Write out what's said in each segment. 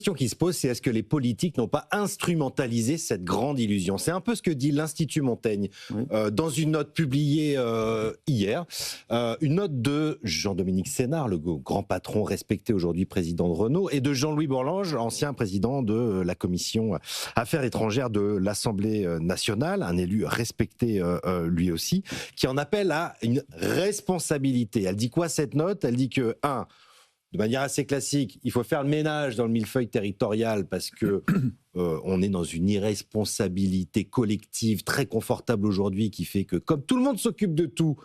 question qui se pose, c'est est-ce que les politiques n'ont pas instrumentalisé cette grande illusion? C'est un peu ce que dit l'Institut Montaigne dans une note publiée hier, une note de Jean-Dominique Sénard, le grand patron respecté aujourd'hui président de Renault, et de Jean-Louis Bourlanges, ancien président de la commission Affaires étrangères de l'Assemblée nationale, un élu respecté lui aussi, qui en appelle à une responsabilité. Elle dit quoi cette note? Elle dit que, de manière assez classique, il faut faire le ménage dans le millefeuille territorial parce que on est dans une irresponsabilité collective très confortable aujourd'hui qui fait que, comme tout le monde s'occupe de tout,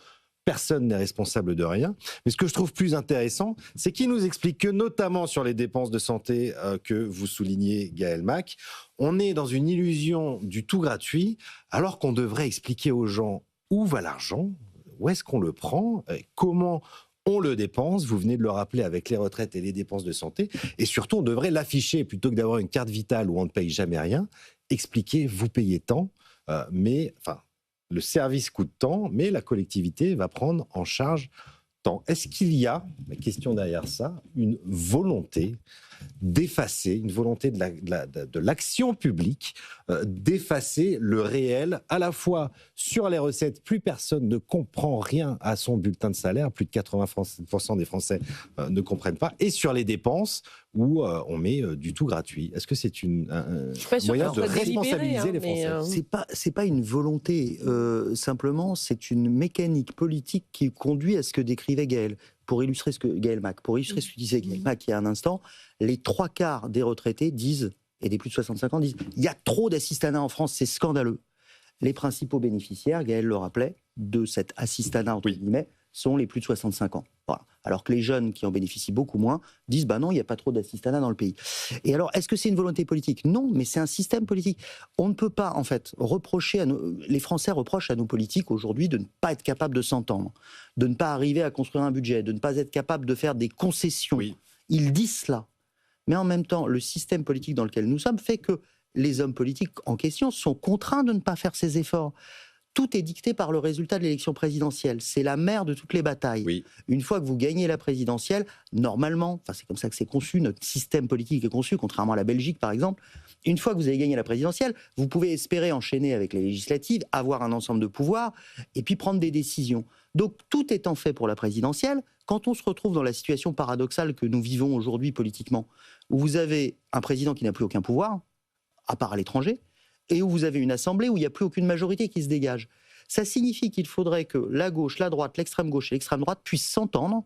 personne n'est responsable de rien. Mais ce que je trouve plus intéressant, c'est qu'il nous explique que, notamment sur les dépenses de santé que vous soulignez, Gaël Mac, on est dans une illusion du tout gratuit, alors qu'on devrait expliquer aux gens où va l'argent, où est-ce qu'on le prend, comment on le dépense, vous venez de le rappeler avec les retraites et les dépenses de santé, et surtout on devrait l'afficher plutôt que d'avoir une carte vitale où on ne paye jamais rien, expliquer vous payez tant, mais le service coûte tant, mais la collectivité va prendre en charge tant. Est-ce qu'il y a, la question derrière ça, une volonté d'effacer, une volonté de l'action publique, d'effacer le réel, à la fois sur les recettes, plus personne ne comprend rien à son bulletin de salaire, plus de 80% des Français ne comprennent pas, et sur les dépenses, où on met du tout gratuit. Est-ce que c'est un moyen de responsabiliser les Français? C'est pas une volonté, simplement c'est une mécanique politique qui conduit à ce que décrivait Gaël. Pour illustrer ce que Gaël Mac, pour illustrer ce que disait Gaël Mac il y a un instant, les 3/4 des retraités disent, et des plus de 65 ans disent, il y a trop d'assistanat en France, c'est scandaleux. Les principaux bénéficiaires, Gaël le rappelait, de cet assistanat, entre guillemets, sont les plus de 65 ans. Voilà. Alors que les jeunes qui en bénéficient beaucoup moins disent non, il n'y a pas trop d'assistanat dans le pays. Et alors, est-ce que c'est une volonté politique? Non, mais c'est un système politique. On ne peut pas, en fait, reprocher les Français reprochent à nos politiques aujourd'hui de ne pas être capables de s'entendre, de ne pas arriver à construire un budget, de ne pas être capables de faire des concessions. Oui. Ils disent cela. Mais en même temps, le système politique dans lequel nous sommes fait que les hommes politiques en question sont contraints de ne pas faire ces efforts. Tout est dicté par le résultat de l'élection présidentielle. C'est la mère de toutes les batailles. Oui. Une fois que vous gagnez la présidentielle, normalement, c'est comme ça que c'est conçu, notre système politique est conçu, contrairement à la Belgique par exemple, une fois que vous avez gagné la présidentielle, vous pouvez espérer enchaîner avec les législatives, avoir un ensemble de pouvoirs, et puis prendre des décisions. Donc tout étant fait pour la présidentielle, quand on se retrouve dans la situation paradoxale que nous vivons aujourd'hui politiquement, où vous avez un président qui n'a plus aucun pouvoir, à part à l'étranger, et où vous avez une assemblée où il n'y a plus aucune majorité qui se dégage. Ça signifie qu'il faudrait que la gauche, la droite, l'extrême gauche et l'extrême droite puissent s'entendre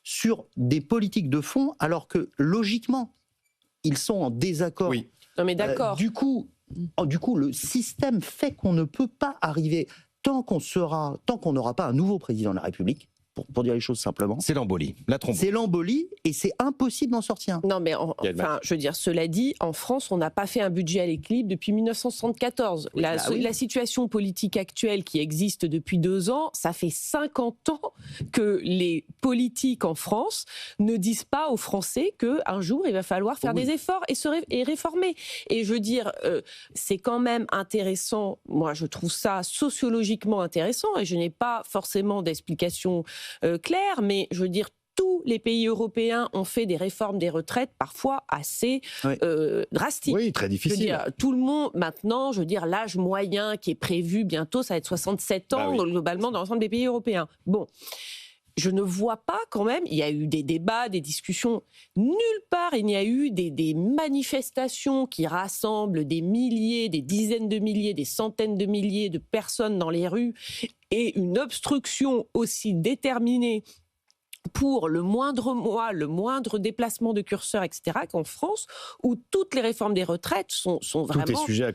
sur des politiques de fond, alors que, logiquement, ils sont en désaccord. Oui. Non mais d'accord. Du coup, le système fait qu'on ne peut pas arriver, tant qu'on n'aura pas un nouveau président de la République, pour dire les choses simplement. C'est l'embolie, la thrombose. C'est l'embolie et c'est impossible d'en sortir. Non mais je veux dire, cela dit, en France, on n'a pas fait un budget à l'équilibre depuis 1974. Oui, la situation politique actuelle qui existe depuis 2 ans, ça fait 50 ans que les politiques en France ne disent pas aux Français qu'un jour, il va falloir faire des efforts et réformer. Et je veux dire, c'est quand même intéressant, moi je trouve ça sociologiquement intéressant, et je n'ai pas forcément d'explication clair, mais je veux dire, tous les pays européens ont fait des réformes des retraites parfois assez drastiques. Oui, très difficiles. Je veux dire, tout le monde, maintenant, je veux dire, l'âge moyen qui est prévu bientôt, ça va être 67 ans globalement dans l'ensemble des pays européens. Bon. Je ne vois pas quand même, il y a eu des débats, des discussions, nulle part il n'y a eu des manifestations qui rassemblent des milliers, des dizaines de milliers, des centaines de milliers de personnes dans les rues, et une obstruction aussi déterminée pour le moindre déplacement de curseur, etc., qu'en France, où toutes les réformes des retraites sont vraiment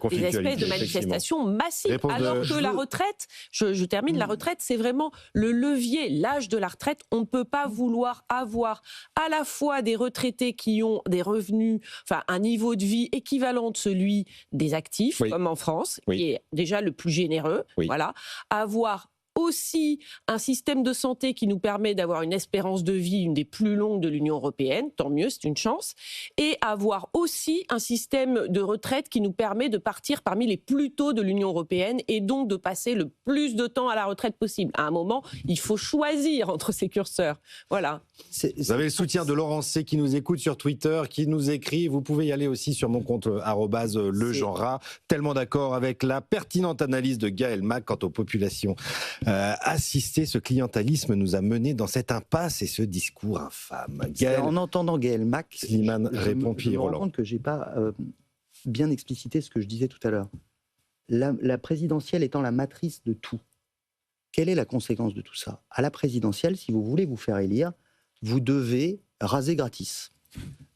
des espèces de manifestations massives. Alors que la retraite, je termine, la retraite, c'est vraiment le levier, l'âge de la retraite. On ne peut pas vouloir avoir à la fois des retraités qui ont des revenus, un niveau de vie équivalent de celui des actifs, comme en France, qui est déjà le plus généreux, voilà, avoir aussi un système de santé qui nous permet d'avoir une espérance de vie, une des plus longues de l'Union européenne, tant mieux, c'est une chance, et avoir aussi un système de retraite qui nous permet de partir parmi les plus tôt de l'Union européenne et donc de passer le plus de temps à la retraite possible. À un moment, il faut choisir entre ces curseurs. Voilà. Vous avez le soutien de Laurent C qui nous écoute sur Twitter, qui nous écrit. Vous pouvez y aller aussi sur mon compte @legenrat. Tellement d'accord avec la pertinente analyse de Gaël Mac quant aux populations assistées. Ce clientélisme nous a menés dans cette impasse et ce discours infâme. Gaël, en entendant Gaël Mac, Slimane répond je me rends compte que j'ai pas bien explicité ce que je disais tout à l'heure. La présidentielle étant la matrice de tout. Quelle est la conséquence de tout ça ? À la présidentielle, si vous voulez vous faire élire, vous devez raser gratis.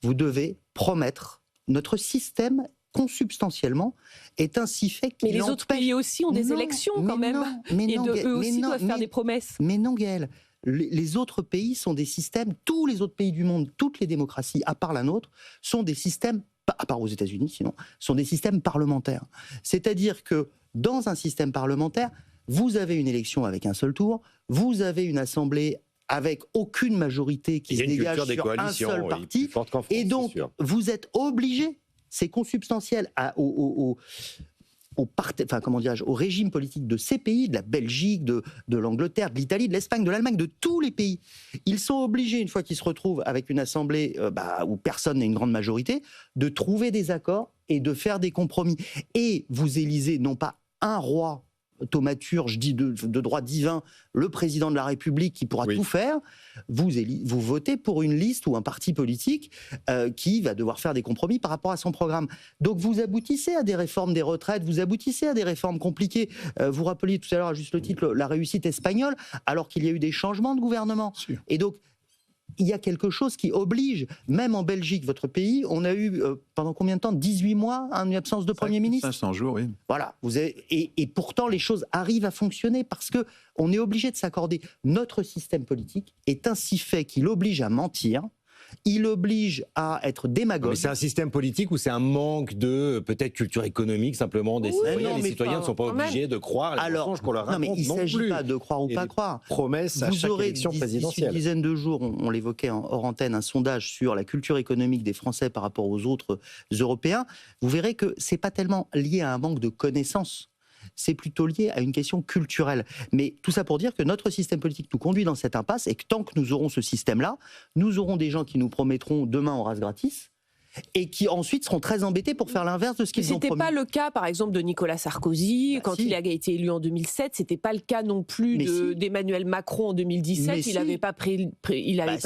Vous devez promettre. Notre système, consubstantiellement, est ainsi fait qu'il Mais les autres pays aussi ont des élections quand même. Eux aussi doivent faire des promesses. Mais non, Gaël. Les autres pays sont des systèmes, tous les autres pays du monde, toutes les démocraties, à part la nôtre, sont des systèmes, à part aux États-Unis sinon, sont des systèmes parlementaires. C'est-à-dire que dans un système parlementaire, vous avez une élection avec un seul tour, vous avez une assemblée avec aucune majorité qui se dégage sur un seul parti, et donc vous êtes obligé, c'est consubstantiel au régime politique de ces pays, de la Belgique, de l'Angleterre, de l'Italie, de l'Espagne, de l'Allemagne, de tous les pays. Ils sont obligés, une fois qu'ils se retrouvent avec une assemblée où personne n'a une grande majorité, de trouver des accords et de faire des compromis. Et vous élisez non pas un roi thaumaturge, dit de droit divin, le président de la République qui pourra tout faire, vous votez pour une liste ou un parti politique qui va devoir faire des compromis par rapport à son programme. Donc vous aboutissez à des réformes des retraites, vous aboutissez à des réformes compliquées. Vous rappeliez tout à l'heure à juste le titre la réussite espagnole, alors qu'il y a eu des changements de gouvernement. Et donc il y a quelque chose qui oblige, même en Belgique, votre pays, on a eu pendant combien de temps ? 18 mois, une absence de Premier ministre ? 500 jours, oui. Voilà, et pourtant les choses arrivent à fonctionner parce qu'on est obligé de s'accorder. Notre système politique est ainsi fait qu'il oblige à mentir, il oblige à être démagogue. Mais c'est un système politique ou c'est un manque de peut-être culture économique simplement des citoyens. Les citoyens ne sont pas obligés de croire les mensonges qu'on leur raconte. Non, mais il ne s'agit pas de croire ou pas croire. Promesses à chaque élection présidentielle. D'ici une dizaine de jours, on l'évoquait hors antenne, un sondage sur la culture économique des Français par rapport aux autres Européens. Vous verrez que ce n'est pas tellement lié à un manque de connaissances. C'est plutôt lié à une question culturelle. Mais tout ça pour dire que notre système politique nous conduit dans cette impasse et que tant que nous aurons ce système-là, nous aurons des gens qui nous promettront demain on rase gratis et qui ensuite seront très embêtés pour faire l'inverse de ce qu'ils ont promis. C'était pas le cas, par exemple, de Nicolas Sarkozy quand il a été élu en 2007. C'était pas le cas non plus d'Emmanuel Macron en 2017. Il n'avait pas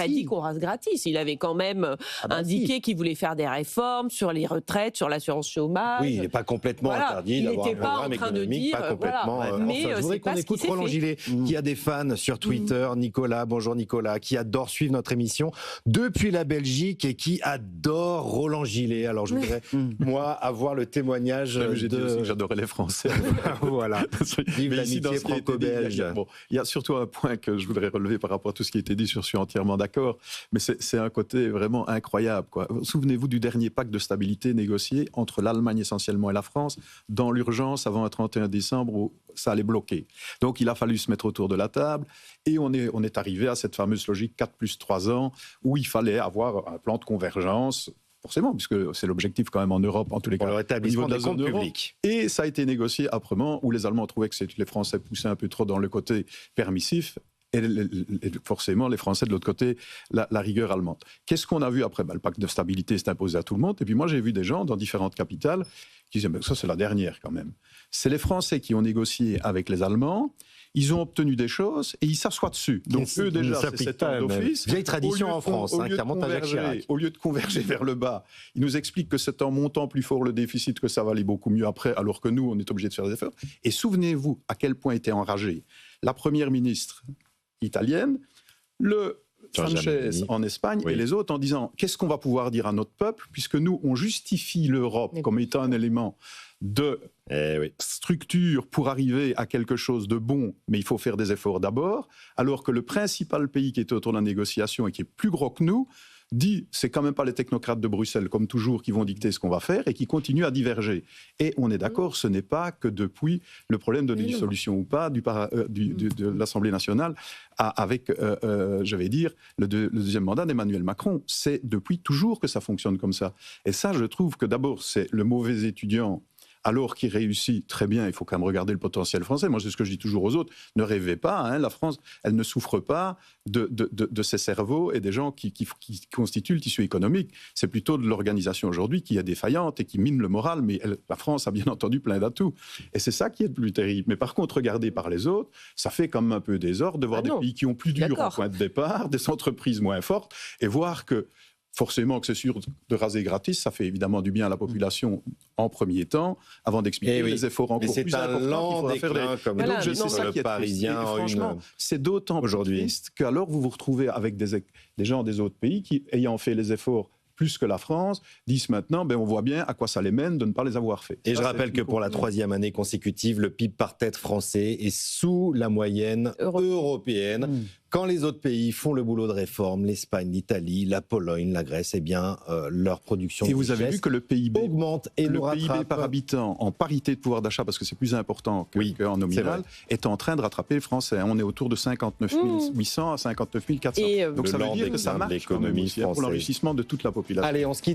dit qu'on rase gratis. Il avait quand même indiqué qu'il voulait faire des réformes sur les retraites, sur l'assurance chômage. Oui, il n'est pas complètement interdit d'avoir un programme économique, pas complètement. Mais je voudrais qu'on écoute Roland Gillet, qui a des fans sur Twitter. Nicolas, bonjour Nicolas, qui adore suivre notre émission depuis la Belgique et qui adore Roland Gillet. Alors je voudrais, moi, avoir le témoignage j'ai dit aussi que j'adorais les Français. Voilà. Vive l'amitié franco-belge. Il y a surtout un point que je voudrais relever par rapport à tout ce qui a été dit, je suis entièrement d'accord, mais c'est un côté vraiment incroyable, quoi. Souvenez-vous du dernier pacte de stabilité négocié entre l'Allemagne essentiellement et la France, dans l'urgence avant un 31 décembre où ça allait bloquer. Donc il a fallu se mettre autour de la table et on est arrivé à cette fameuse logique 4 plus 3 ans où il fallait avoir un plan de convergence. Forcément, puisque c'est l'objectif quand même en Europe, en tous les cas. Pour le rétablissement des comptes publics. Et ça a été négocié âprement, où les Allemands trouvaient que les Français poussaient un peu trop dans le côté permissif, et forcément les Français de l'autre côté, la rigueur allemande. Qu'est-ce qu'on a vu après ? Le pacte de stabilité s'est imposé à tout le monde, et puis moi j'ai vu des gens dans différentes capitales qui disaient « ça c'est la dernière quand même ». C'est les Français qui ont négocié avec les Allemands, ils ont obtenu des choses et ils s'assoient dessus. Donc eux déjà, c'est cet homme d'office. Vieille tradition en France, qui remonte à Jacques Chirac. Au lieu de converger vers le bas, ils nous expliquent que c'est en montant plus fort le déficit que ça va aller beaucoup mieux après, alors que nous, on est obligé de faire des efforts. Et souvenez-vous à quel point était enragée la première ministre italienne, le Sanchez en Espagne et les autres en disant qu'est-ce qu'on va pouvoir dire à notre peuple puisque nous, on justifie l'Europe comme étant un élément de structure pour arriver à quelque chose de bon, mais il faut faire des efforts d'abord, alors que le principal pays qui était autour de la négociation et qui est plus gros que nous dit c'est quand même pas les technocrates de Bruxelles, comme toujours, qui vont dicter ce qu'on va faire et qui continuent à diverger. Et on est d'accord, ce n'est pas que depuis le problème de dissolution ou pas de l'Assemblée nationale avec, je vais dire, le deuxième mandat d'Emmanuel Macron. C'est depuis toujours que ça fonctionne comme ça. Et ça, je trouve que d'abord, c'est le mauvais étudiant alors qu'il réussit très bien, il faut quand même regarder le potentiel français. Moi, c'est ce que je dis toujours aux autres. Ne rêvez pas, hein, la France, elle ne souffre pas de ses cerveaux et des gens qui constituent le tissu économique. C'est plutôt de l'organisation aujourd'hui qui est défaillante et qui mine le moral, mais la France a bien entendu plein d'atouts. Et c'est ça qui est le plus terrible. Mais par contre, regardé par les autres, ça fait quand même un peu désordre de voir des pays qui ont plus dur au point de départ, des entreprises moins fortes, et voir que forcément que c'est sûr de raser gratis, ça fait évidemment du bien à la population en premier temps, avant d'expliquer les efforts encore plus importants qu'il faudra faire. Comme donc je sais ça le qui est Parisien. Franchement, c'est d'autant plus triste qu'alors vous vous retrouvez avec des gens des autres pays qui, ayant fait les efforts plus que la France, disent maintenant, on voit bien à quoi ça les mène de ne pas les avoir fait. Et je rappelle que pour la 3e année consécutive, le PIB par tête français est sous la moyenne européenne. Quand les autres pays font le boulot de réforme, l'Espagne, l'Italie, la Pologne, la Grèce, leur production et vous avez vu que le PIB augmente et le PIB par habitant en parité de pouvoir d'achat, parce que c'est plus important qu'en nominal, est en train de rattraper les Français. On est autour de 59 800 à 59 400. Donc ça veut dire que ça marche pour l'enrichissement de toute la population. Allez, on se quitte.